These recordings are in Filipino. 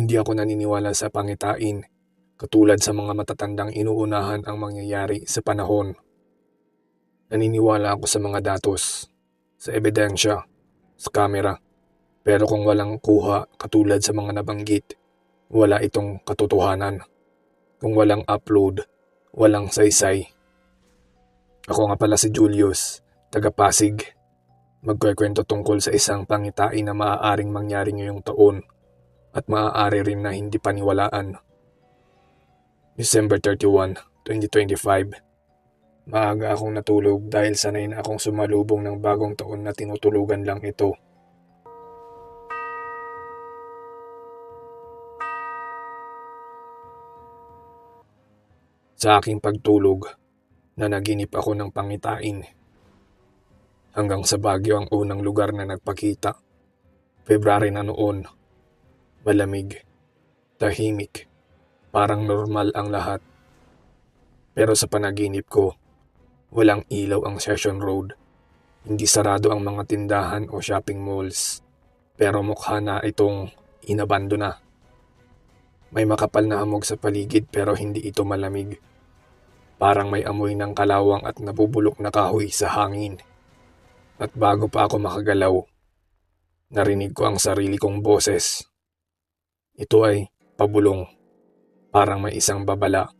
Hindi ako naniniwala sa pangitain, katulad sa mga matatandang inuunahan ang mangyayari sa panahon. Naniniwala ako sa mga datos, sa ebidensya, sa kamera. Pero kung walang kuha katulad sa mga nabanggit, wala itong katotohanan. Kung walang upload, walang saysay. Ako nga pala si Julius, taga Pasig. Magkukwento tungkol sa isang pangitain na maaaring mangyari ngayong taon at maaari rin na hindi paniwalaan. December 31, 2025. Maaga akong natulog dahil sanay na akong sumalubong ng bagong taon na tinutulugan lang ito. Sa aking pagtulog, nanaginip ako ng pangitain. Hanggang sa Baguio ang unang lugar na nagpakita. February na noon. Malamig. Tahimik. Parang normal ang lahat. Pero sa panaginip ko, walang ilaw ang Session Road. Hindi sarado ang mga tindahan o shopping malls. Pero mukha na itong inabando na. May makapal na hamog sa paligid pero hindi ito malamig. Parang may amoy ng kalawang at nabubulok na kahoy sa hangin. At bago pa ako makagalaw, narinig ko ang sarili kong boses. Ito ay pabulong. Parang may isang babala.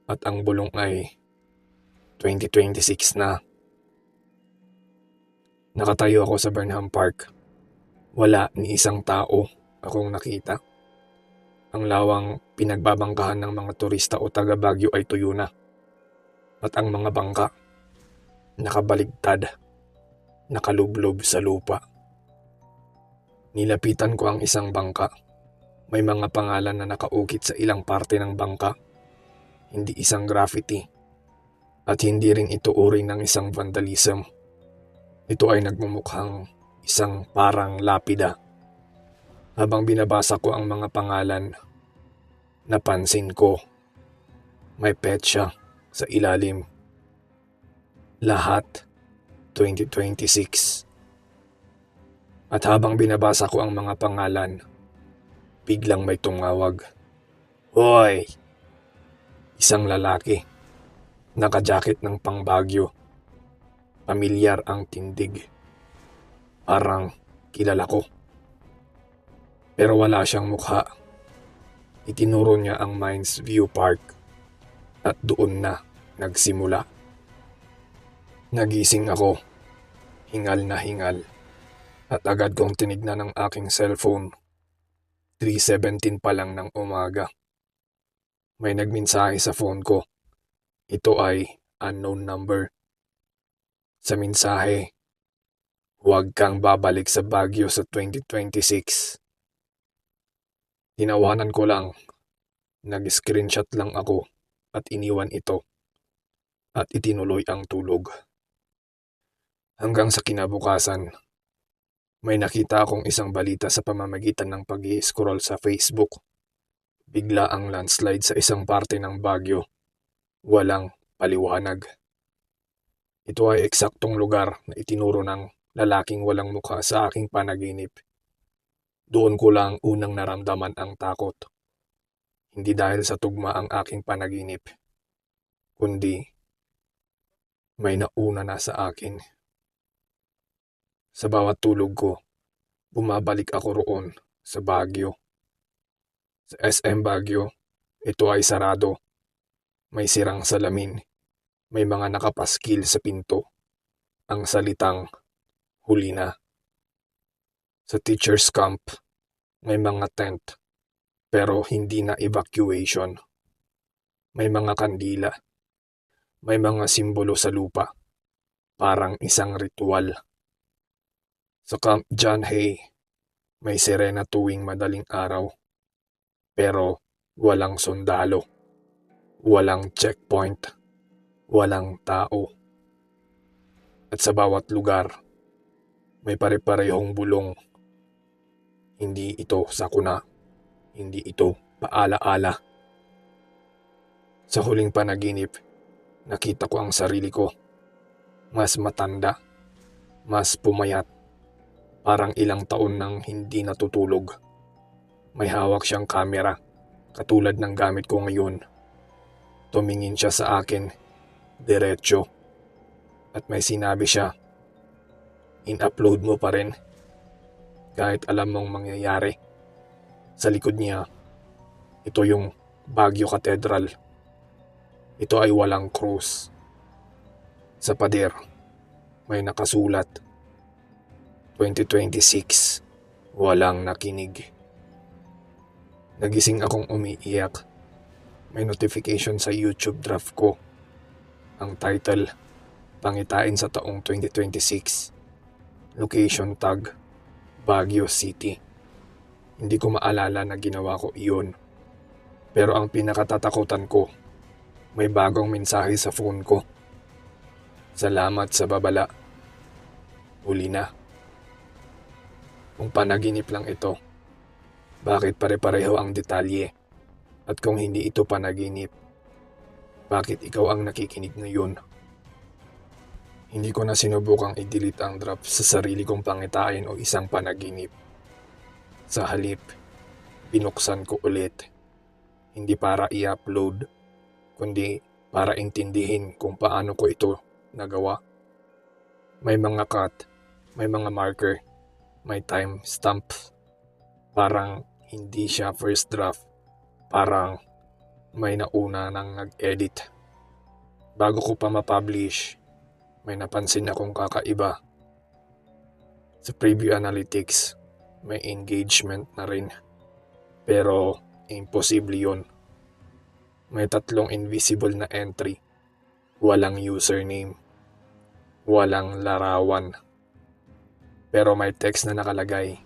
At ang bulong ay 2026 na. Nakatayo ako sa Burnham Park. Wala ni isang tao akong nakita. Ang lawang pinagbabangkahan ng mga turista o taga Baguio ay tuyo na. At ang mga bangka, nakabaligtad, nakalublob sa lupa. Nilapitan ko ang isang bangka. May mga pangalan na nakaukit sa ilang parte ng bangka. Hindi isang graffiti. At hindi rin ito uri ng isang vandalism. Ito ay nagmumukhang isang parang lapida. Habang binabasa ko ang mga pangalan, napansin ko may petsa sa ilalim. Lahat 2026. At habang binabasa ko ang mga pangalan, biglang may tumawag. Hoy! Isang lalaki. Naka-jacket ng pang-Baguio. Pamilyar ang tindig. Parang kilala ko. Pero wala siyang mukha. Itinuro niya ang Mines View Park. At doon na nagsimula. Nagising ako. Hingal na hingal. At agad kong tinignan ang aking cellphone. 3:17 pa lang ng umaga. May nagmensahe sa phone ko. Ito ay unknown number. Sa mensahe, huwag kang babalik sa Baguio sa 2026. Tinawanan ko lang. Nag-screenshot lang ako at iniwan ito. At itinuloy ang tulog. Hanggang sa kinabukasan, may nakita akong isang balita sa pamamagitan ng pag-i-scroll sa Facebook. Bigla ang landslide sa isang parte ng Baguio. Walang paliwanag. Ito ay eksaktong lugar na itinuro ng lalaking walang mukha sa aking panaginip. Doon ko lang unang naramdaman ang takot. Hindi dahil sa tugma ang aking panaginip, kundi may nauna na sa akin. Sa bawat tulog ko, bumabalik ako roon sa Baguio. Sa SM Baguio, ito ay sarado. May sirang salamin. May mga nakapaskil sa pinto. Ang salitang, huli na. Sa teacher's camp, may mga tent. Pero hindi na evacuation. May mga kandila. May mga simbolo sa lupa. Parang isang ritual. Sa Camp John Hay, may sirena tuwing madaling araw. Pero walang sundalo. Walang checkpoint. Walang tao. At sa bawat lugar, may pare-parehong bulong. Hindi ito sakuna. Hindi ito paala-ala. Sa huling panaginip, nakita ko ang sarili ko. Mas matanda. Mas pumayat. Parang ilang taon nang hindi natutulog. May hawak siyang kamera, katulad ng gamit ko ngayon. Tumingin siya sa akin, diretso, at may sinabi siya, "In-upload mo pa rin, kahit alam mong mangyayari." Sa likod niya, ito yung Baguio Cathedral. Ito ay walang krus. Sa pader, may nakasulat, 2026, walang nakinig. Nagising akong umiiyak. May notification sa YouTube draft ko. Ang title, Pangitain sa taong 2026. Location tag, Baguio City. Hindi ko maalala na ginawa ko iyon. Pero ang pinakatatakutan ko, may bagong mensahe sa phone ko. "Salamat sa babala. Huli na." Kung panaginip lang ito, bakit pare-pareho ang detalye? At kung hindi ito panaginip, bakit ikaw ang nakikinig ngayon? Hindi ko na sinubukang i-delete ang draft sa sarili kong pangitain o isang panaginip. Sa halip, binuksan ko ulit. Hindi para i-upload, kundi para intindihin kung paano ko ito nagawa. May mga cut, may mga marker, may time stamp. Parang hindi siya first draft. Parang may nauna nang nag-edit. Bago ko pa ma-publish, may napansin akong kakaiba. Sa preview analytics, may engagement na rin. Pero imposible yun. May 3 invisible na entry. Walang username. Walang larawan. Pero may text na nakalagay.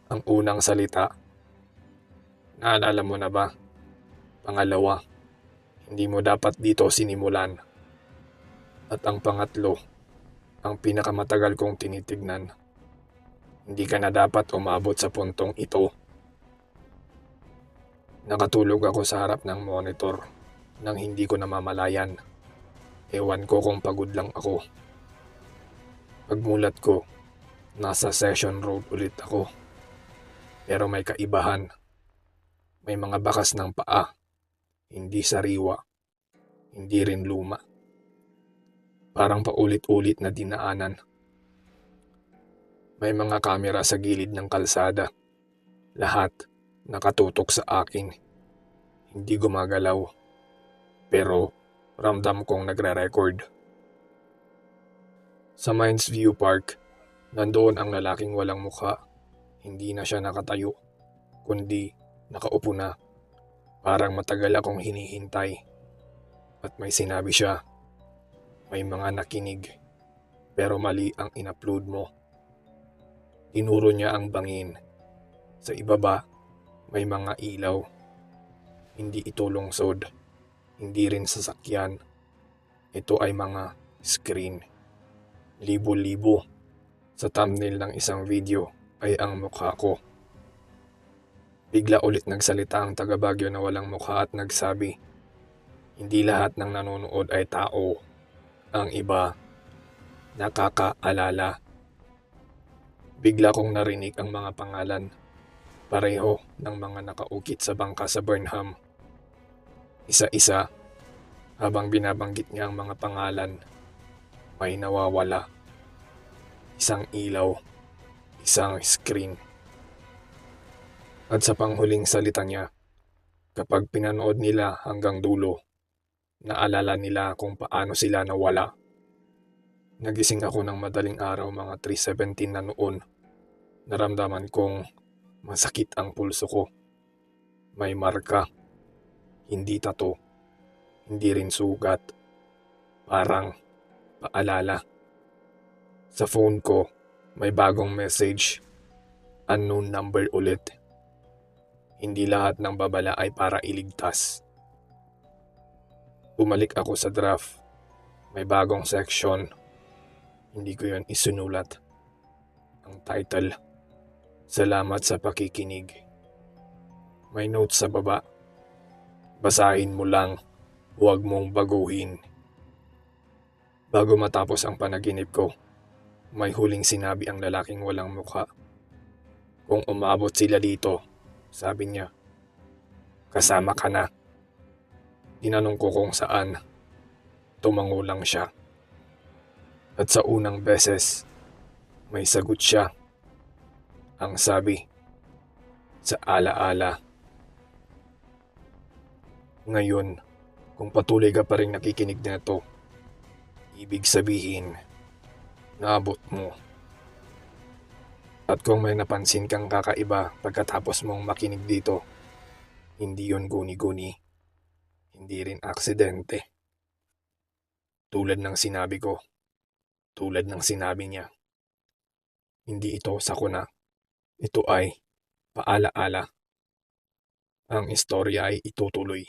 Ang unang salita, "Naalala mo na ba? Pangalawa, hindi mo dapat dito sinimulan." At ang pangatlo, ang pinakamatagal kong tinitignan, "Hindi ka na dapat umabot sa puntong ito." Nakatulog ako sa harap ng monitor nang hindi ko namamalayan. Ewan ko kung pagod lang ako. Pagmulat ko, nasa Session Road ulit ako. Pero may kaibahan. May mga bakas ng paa, hindi sariwa, hindi rin luma. Parang paulit-ulit na dinaanan. May mga kamera sa gilid ng kalsada. Lahat nakatutok sa akin. Hindi gumagalaw. Pero ramdam kong nagre-record. Sa Mines View Park, nandoon ang lalaking walang mukha. Hindi na siya nakatayo, kundi nakaupo na. Parang matagal akong hinihintay. At may sinabi siya, "May mga nakinig, pero mali ang in-upload mo." Tinuro niya ang bangin. Sa ibaba, may mga ilaw. Hindi ito lungsod. Hindi rin sasakyan. Ito ay mga screen. Libo-libo. Sa thumbnail ng isang video ay ang mukha ko. Bigla ulit nagsalita ang taga Baguio na walang mukha at nagsabi, "Hindi lahat ng nanonood ay tao. Ang iba, nakakaalala." Bigla kong narinig ang mga pangalan. Pareho ng mga nakaukit sa bangka sa Burnham. Isa-isa, habang binabanggit niya ang mga pangalan, may nawawala. Isang ilaw, isang screen. At sa panghuling salita niya, kapag pinanood nila hanggang dulo, naalala nila kung paano sila nawala. Nagising ako ng madaling araw mga 3:17 na noon. Naramdaman kong masakit ang pulso ko. May marka, hindi tato, hindi rin sugat. Parang paalala. Sa phone ko, may bagong message. Unknown number ulit. Hindi lahat ng babala ay para iligtas. Bumalik ako sa draft. May bagong section. Hindi ko yun isinulat. Ang title, "Salamat sa pakikinig." May notes sa baba. Basahin mo lang, huwag mong baguhin. Bago matapos ang panaginip ko, may huling sinabi ang lalaking walang mukha. "Kung umabot sila dito, Sabi niya, kasama ka na. Tinanong ko kung saan. Tumango lang siya. At sa unang beses, may sagot siya. Ang sabi, sa alaala. Ngayon, kung patuloy ka pa rin nakikinig nito, ibig sabihin, naabot mo. At kung may napansin kang kakaiba pagkatapos mong makinig dito, hindi yon guni-guni, hindi rin aksidente. Tulad ng sinabi ko, tulad ng sinabi niya, hindi ito sakuna, ito ay paalaala. Ang istorya ay itutuloy.